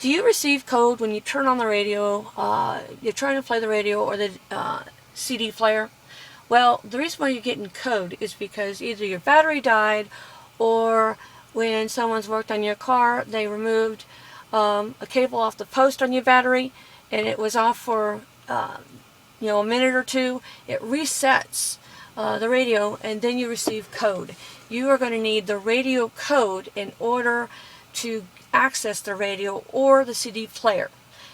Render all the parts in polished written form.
Do you receive code when you turn on the radio, you're trying to play the radio or the CD player? Well, the reason why you're getting code is because either your battery died, or when someone's worked on your car, they removed a cable off the post on your battery, and it was off for a minute or two. It resets the radio, and then you receive code. You are going to need the radio code in order to access the radio or the CD player.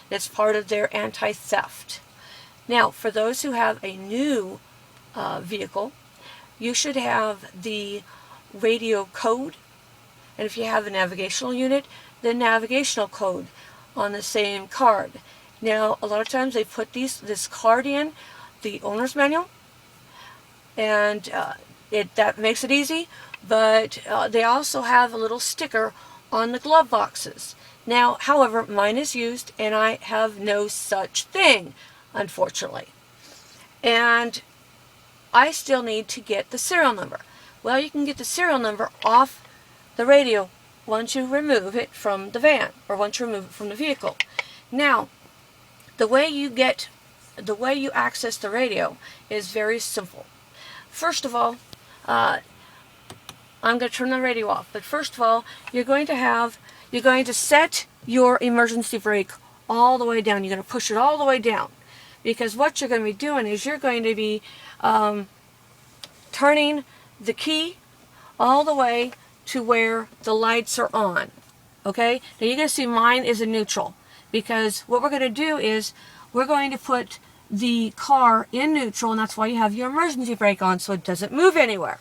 That's part of their anti-theft. Now, for those who have a new vehicle, you should have the radio code, and if you have a navigational unit, the navigational code on the same card. Now, a lot of times they put this card in the owner's manual, and that makes it easy, but they also have a little sticker on the glove boxes. Now, however, mine is used, and I have no such thing, unfortunately. And I still need to get the serial number. Well, you can get the serial number off the radio once you remove it from the van, or once you remove it from the vehicle. Now, the way you access the radio is very simple. First of all, I'm going to turn the radio off. But first of all, you're going to set your emergency brake all the way down. You're going to push it all the way down, because what you're going to be doing is you're going to be turning the key all the way to where the lights are on. Okay? Now you're going to see mine is in neutral, because what we're going to do is we're going to put the car in neutral, and that's why you have your emergency brake on, so it doesn't move anywhere.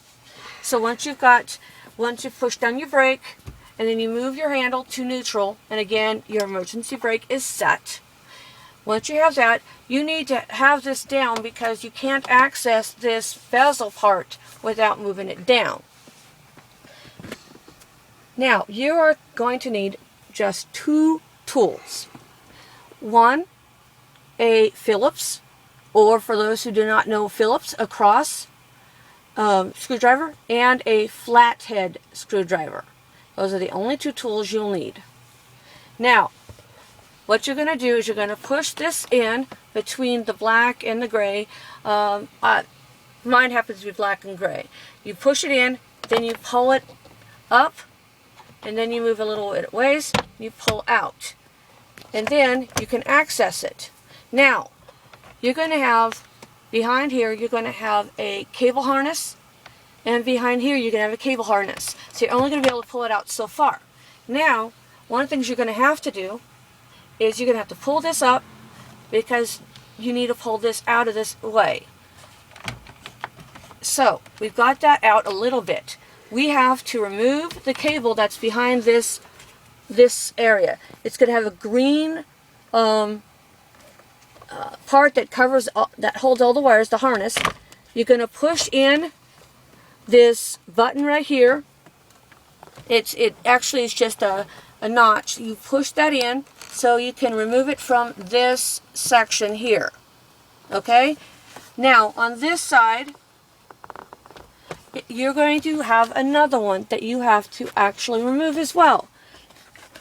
So once you push down your brake, and then you move your handle to neutral, and again, your emergency brake is set. Once you have that, you need to have this down, because you can't access this bezel part without moving it down. Now, you are going to need just two tools. One, a Phillips, or for those who do not know Phillips, a cross screwdriver, and a flathead screwdriver. Those are the only two tools you'll need. Now, what you're going to do is you're going to push this in between the black and the gray. Mine happens to be black and gray. You push it in, then you pull it up, and then you move a little bit ways, you pull out. And then you can access it. Now, you're going to have, behind here, you're going to have a cable harness, and behind here you're going to have a cable harness. So you're only going to be able to pull it out so far. Now, one of the things you're going to have to do is you're going to have to pull this up, because you need to pull this out of this way. So, we've got that out a little bit. We have to remove the cable that's behind this area. It's going to have a green part that covers that holds all the wires, the harness. You're going to push in this button right here. It actually is just a notch. You push that in so you can remove it from this section here. Okay? Now, on this side, you're going to have another one that you have to actually remove as well.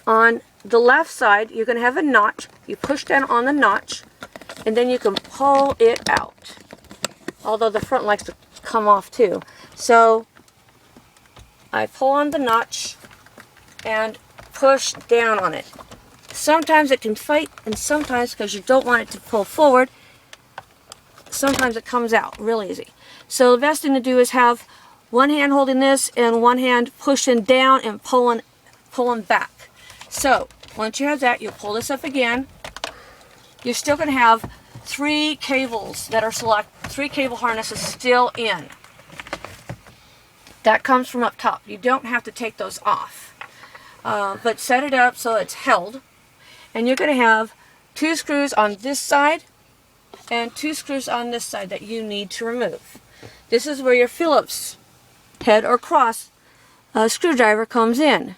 On the left side, you're going to have a notch. You push down on the notch, and then you can pull it out. Although the front likes to come off too. So, I pull on the notch and push down on it. Sometimes it can fight, and sometimes, because you don't want it to pull forward, sometimes it comes out real easy. So the best thing to do is have one hand holding this and one hand pushing down and pulling back. So once you have that, you'll pull this up again. You're still going to have three cables that are three cable harnesses still in. That comes from up top. You don't have to take those off. But set it up so it's held. And you're going to have two screws on this side and two screws on this side that you need to remove. This is where your Phillips head or cross screwdriver comes in.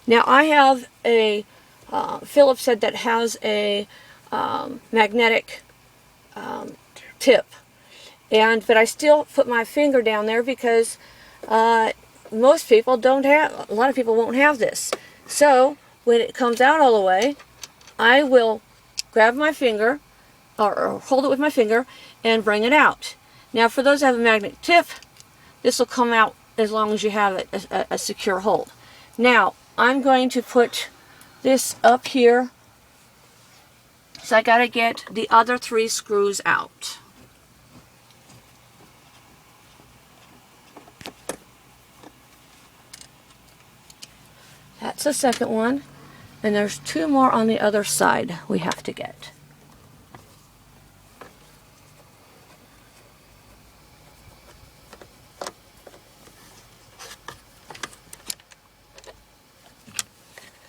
Now I have a Phillips head that has a magnetic tip, but I still put my finger down there because most people don't have, a lot of people won't have this. So when it comes out all the way, I will grab my finger, or hold it with my finger, and bring it out. Now for those that have a magnetic tip, this will come out as long as you have a secure hold. Now, I'm going to put this up here, so I got to get the other 3 screws out. That's the second one, and there's 2 more on the other side we have to get.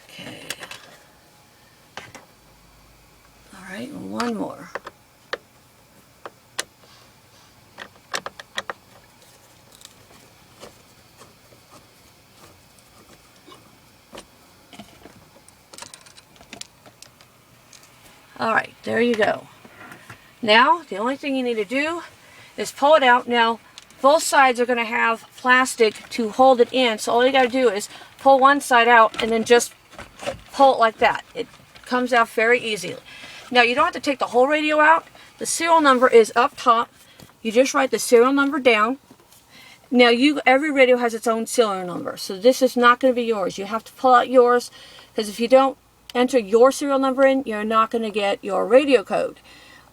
Okay. All right, 1 more. Alright, there you go. Now, the only thing you need to do is pull it out. Now, both sides are going to have plastic to hold it in, so all you got to do is pull one side out and then just pull it like that. It comes out very easily. Now, you don't have to take the whole radio out. The serial number is up top. You just write the serial number down. Now, every radio has its own serial number, so this is not going to be yours. You have to pull out yours, because if you don't enter your serial number in, you're not going to get your radio code.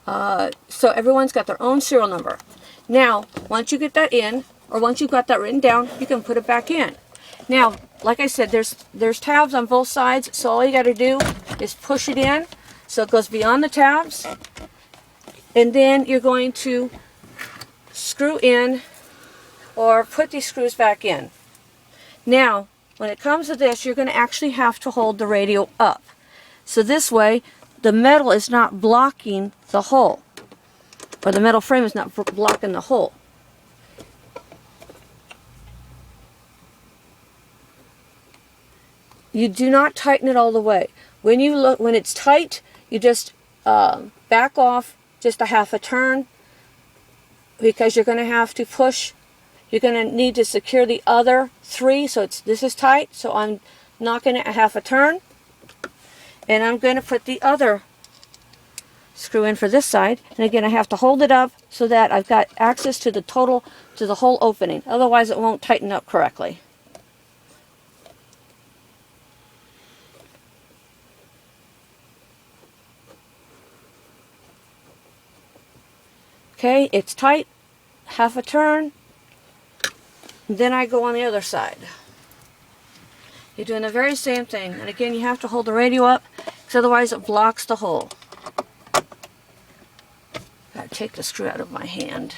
So everyone's got their own serial number. Now, once you get that in, or once you've got that written down, you can put it back in. Now, like I said, there's tabs on both sides, so all you got to do is push it in so it goes beyond the tabs, and then you're going to screw in or put these screws back in. Now, when it comes to this, you're going to actually have to hold the radio up. So this way, the metal is not blocking the hole, or the metal frame is not blocking the hole. You do not tighten it all the way. When it's tight, you just back off just a half a turn, because you're going to have to push. You're going to need to secure the other 3, so this is tight, so I'm knocking it a half a turn, and I'm going to put the other screw in for this side, and again I have to hold it up so that I've got access to the whole opening, otherwise it won't tighten up correctly. Okay, it's tight, half a turn. Then I go on the other side. You're doing the very same thing. And again, you have to hold the radio up, because otherwise it blocks the hole. Gotta take the screw out of my hand.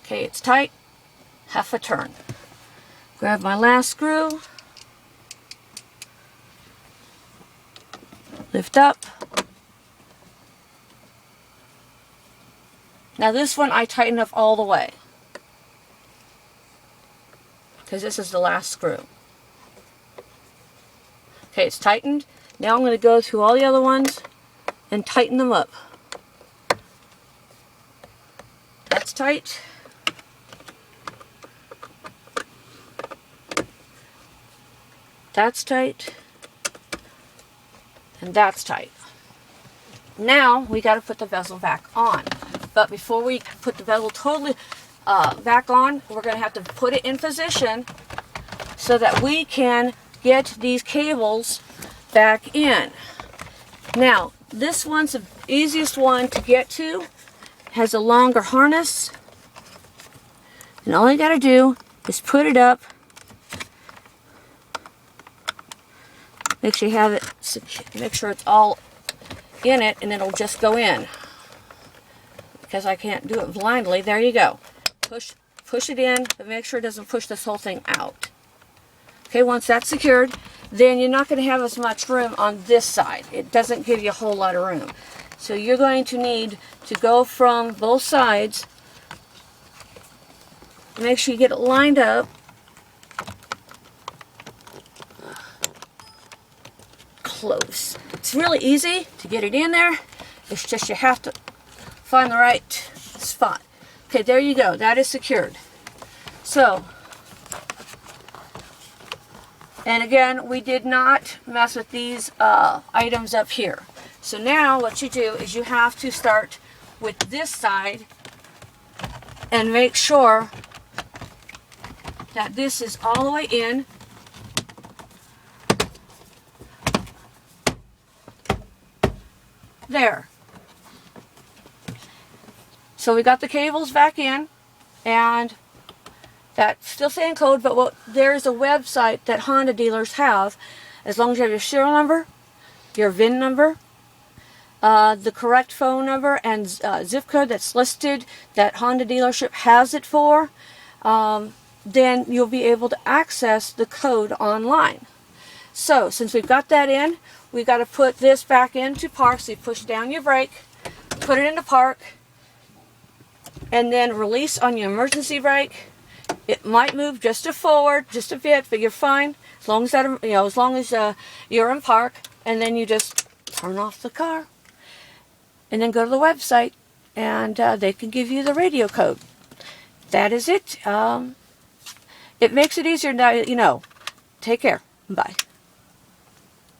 Okay, it's tight. Half a turn. Grab my last screw. Lift up. Now this one I tighten up all the way, because this is the last screw. Okay, it's tightened. Now I'm going to go through all the other ones and tighten them up. That's tight. That's tight. And that's tight. Now we got to put the bezel back on. But before we put the bezel totally back on, we're going to have to put it in position so that we can get these cables back in. Now, this one's the easiest one to get to. Has a longer harness. And all you got to do is put it up. Make sure you have it, make sure it's all in it, and it'll just go in. Because I can't do it blindly. There you go. Push it in, but make sure it doesn't push this whole thing out. Okay, once that's secured, then you're not going to have as much room on this side. It doesn't give you a whole lot of room. So you're going to need to go from both sides. Make sure you get it lined up. Close. It's really easy to get it in there. It's just you have to find the right spot. Okay, there you go. That is secured. So, and again, we did not mess with these items up here. So now what you do is you have to start with this side and make sure that this is all the way in. There. So we got the cables back in, and that's still saying code, but there's a website that Honda dealers have. As long as you have your serial number, your VIN number, the correct phone number and zip code that's listed that Honda dealership has it for, then you'll be able to access the code online. So since we've got that in, we've got to put this back into park. So you push down your brake, put it into park, and then release on your emergency brake. It might move just a forward, just a bit, but you're fine as long as that, as long as you're in park. And then you just turn off the car, and then go to the website, and they can give you the radio code. That is it. It makes it easier now, you know. Take care. Bye.